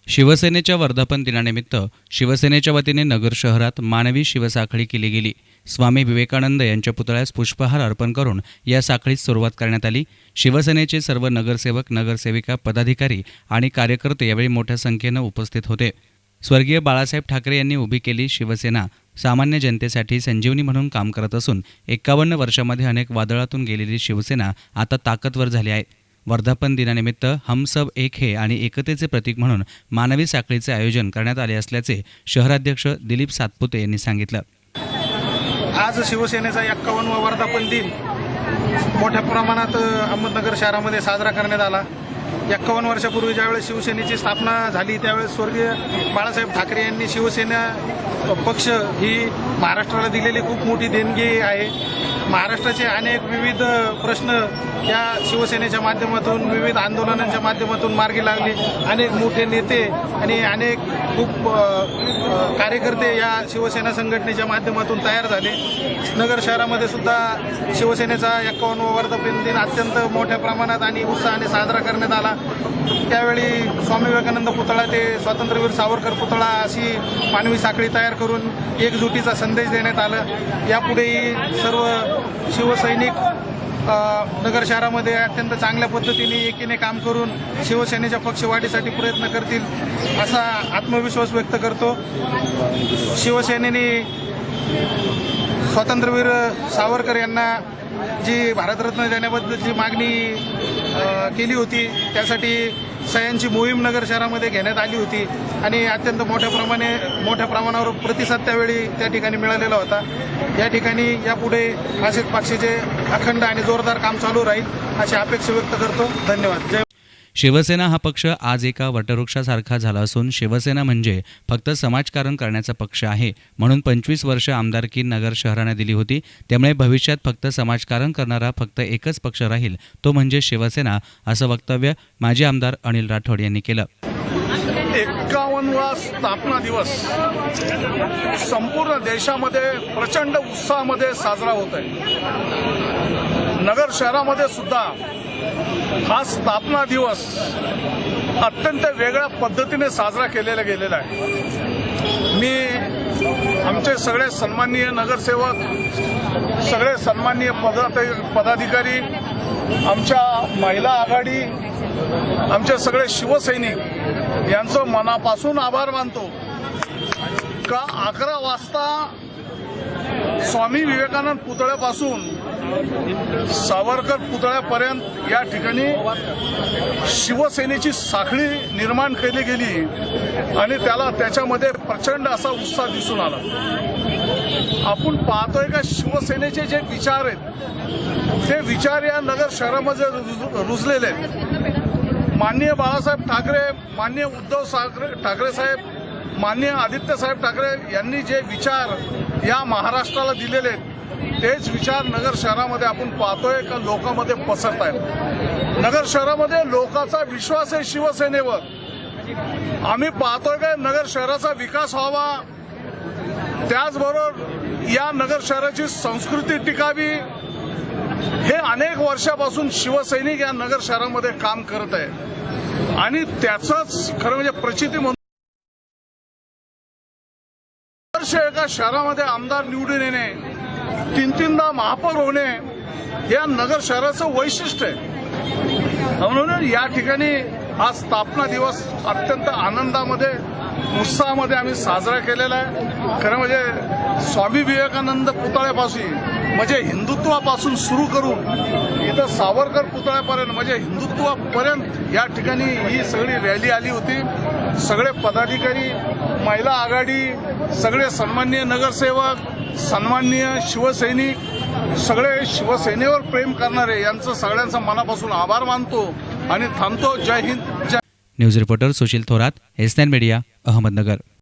शिवसेनेच्या वर्धापन दिनानिमित्त शिवसेनेच्या वतीने नगर शहरात मानवी शिवसाखळी केली गेली। स्वामी विवेकानंद यांच्या पुतळ्यास पुष्पहार अर्पण करून या साखळीस सुरुवात करण्यात आली। शिवसेनेचे सर्व नगरसेवक, नगरसेविका, पदाधिकारी आणि कार्यकर्ते यावेळी मोठ्या संख्येने उपस्थित होते। स्वर्गीय बाळासाहेब ठाकरे यांनी उभी केली शिवसेना सामान्य जनतेसाठी संजीवनी म्हणून काम करत असून 51 वर्षांमध्ये अनेक वादळातून गेलेली शिवसेना आता ताकदवर झाली आहे। वर्धापन दिनानिमित्त हम सब एक है आणि एकतेचे प्रतीक म्हणून मानवी साखळीचे आयोजन करण्यात आले असल्याचे शहराध्यक्ष दिलीप सातपुते यांनी सांगितलं। आज शिवसेनेचा 51वा वर्धापन दिन मोठ्या प्रमाणात अहमदनगर शहरामध्ये साजरा करण्यात आला। 51 वर्षापूर्वी ज्यावेळेस शिवसेनेची स्थापना झाली त्यावेळेस स्वर्गीय बाळासाहेब ठाकरे यांनी शिवसेना पक्ष ही महाराष्ट्राला दिलेली खूप मोठी देणगी आहे। महाराष्ट्राचे अनेक विविध प्रश्न या शिवसेनेच्या माध्यमातून, विविध आंदोलनांच्या माध्यमातून मार्गी लागले। अनेक मोठे नेते आणि अनेक खूप कार्यकर्ते या शिवसेना संघटनेच्या माध्यमातून तयार झाले। नगर शहरामध्ये सुद्धा शिवसेनेचा 51वा वर्धापन दिन अत्यंत मोठ्या प्रमाणात आणि उत्साहाने साजरा करण्यात आला। त्यावेळी स्वामी विवेकानंद पुतळा ते स्वातंत्र्यवीर सावरकर पुतळा अशी मानवी साखळी तयार करून एकजुटीचा संदेश देण्यात आला। यापुढेही सर्व शिवसैनिक नगर शहरामध्ये अत्यंत चांगल्या पद्धतीने एकीने काम करून शिवसेनेच्या पक्षवाढीसाठी प्रयत्न करतील असा आत्मविश्वास व्यक्त करतो। शिवसेनेने स्वातंत्र्यवीर सावरकर यांना जी भारतरत्न देण्याबद्दलची मागणी केली होती त्यासाठी सह्यांची मोहीम नगर शहरामध्ये घेण्यात आली होती आणि अत्यंत मोठ्या प्रमाणावर प्रतिसाद त्यावेळी त्या ठिकाणी मिळालेला होता। या ठिकाणी यापुढे असेच पक्षाचे अखंड आणि जोरदार काम चालू राहील अशी अपेक्षा व्यक्त करतो। धन्यवाद। जय शिवसेना हा पक्ष आज एका वटवृक्षासारखा झाला असून शिवसेना म्हणजे फक्त समाजकारण करण्याचा पक्ष आहे म्हणून 25 वर्ष आमदारकी नगर शहराने दिली होती। त्यामुळे भविष्यात फक्त समाजकारण करणारा फक्त एकच पक्ष राहील, तो म्हणजे शिवसेना, असं वक्तव्य माजी आमदार अनिल राठोड यांनी केलं। 51वा स्थापना दिवस संपूर्ण देशामध्ये प्रचंड उत्साहामध्ये साजरा होत आहे। नगर शहरामध्ये सुद्धा हा स्थापना दिवस अत्यंत वेगळ्या पद्धतीने साजरा केलेला गेलेला आहे। मी आमचे सगळे सन्माननीय नगरसेवक, सगळे सन्माननीय पदाधिकारी, आमच्या महिला आघाडी, आमचे सगळे शिवसैनिक यांचं मनापासून आभार मानतो का 11 वाजता स्वामी विवेकानंद पुतळ्यापासून सावरकर पुतळ्यापर्यंत या ठिकाणी शिवसेनेची साखळी निर्माण केली गेली आणि त्याच्यामध्ये प्रचंड असा उत्साह दिसून आला। आपण पाहतोय का शिवसेनेचे जे विचार आहेत ते विचार या नगर शहरामध्ये रुजलेले आहेत। माननीय बाळासाहेब ठाकरे, माननीय उद्धव ठाकरे साहेब, माननीय आदित्य साहेब ठाकरे यांनी जे विचार या महाराष्ट्राला दिलेले आहेत तेच विचार नगर शहरामध्ये आपण पाहतोय का लोकांमध्ये पसरत आहेत। नगर शहरामध्ये लोकांचा विश्वास आहे शिवसेनेवर। आम्ही पाहतोय का नगर शहराचा विकास व्हावा, त्याचबरोबर या नगर शहराची संस्कृती टिकावी, हे अनेक वर्षापासून शिवसैनिक या नगर शहरामध्ये काम करत आहे आणि त्याचंच खरं म्हणजे प्रचिती म्हणून एका शहरामध्ये आमदार निवडून येणे, 3-3दा महापौर होणे या नगर शहराचं वैशिष्ट्य आहे। म्हणून या ठिकाणी हा स्थापना दिवस अत्यंत आनंदामध्ये, उत्साहामध्ये आम्ही साजरा केलेला आहे। खरं म्हणजे स्वामी विवेकानंद पुतळ्यापासून म्हणजे हिंदुत्वापासून सुरू करून इथं सावरकर पुतळ्यापर्यंत म्हणजे हिंदुत्वापर्यंत या ठिकाणी ही सगळी रॅली आली होती। सगळे पदाधिकारी, महिला आघाडी, सगळे सन्माननीय नगरसेवक, सन्माननीय शिवसैनिक, सगळे शिवसेनेवर प्रेम करणारे यांचं सगळ्यांचा मनापासून आभार मानतो आणि थांबतो। जय हिंद। न्यूज रिपोर्टर सुशील थोरात, एस9 मीडिया, अहमदनगर।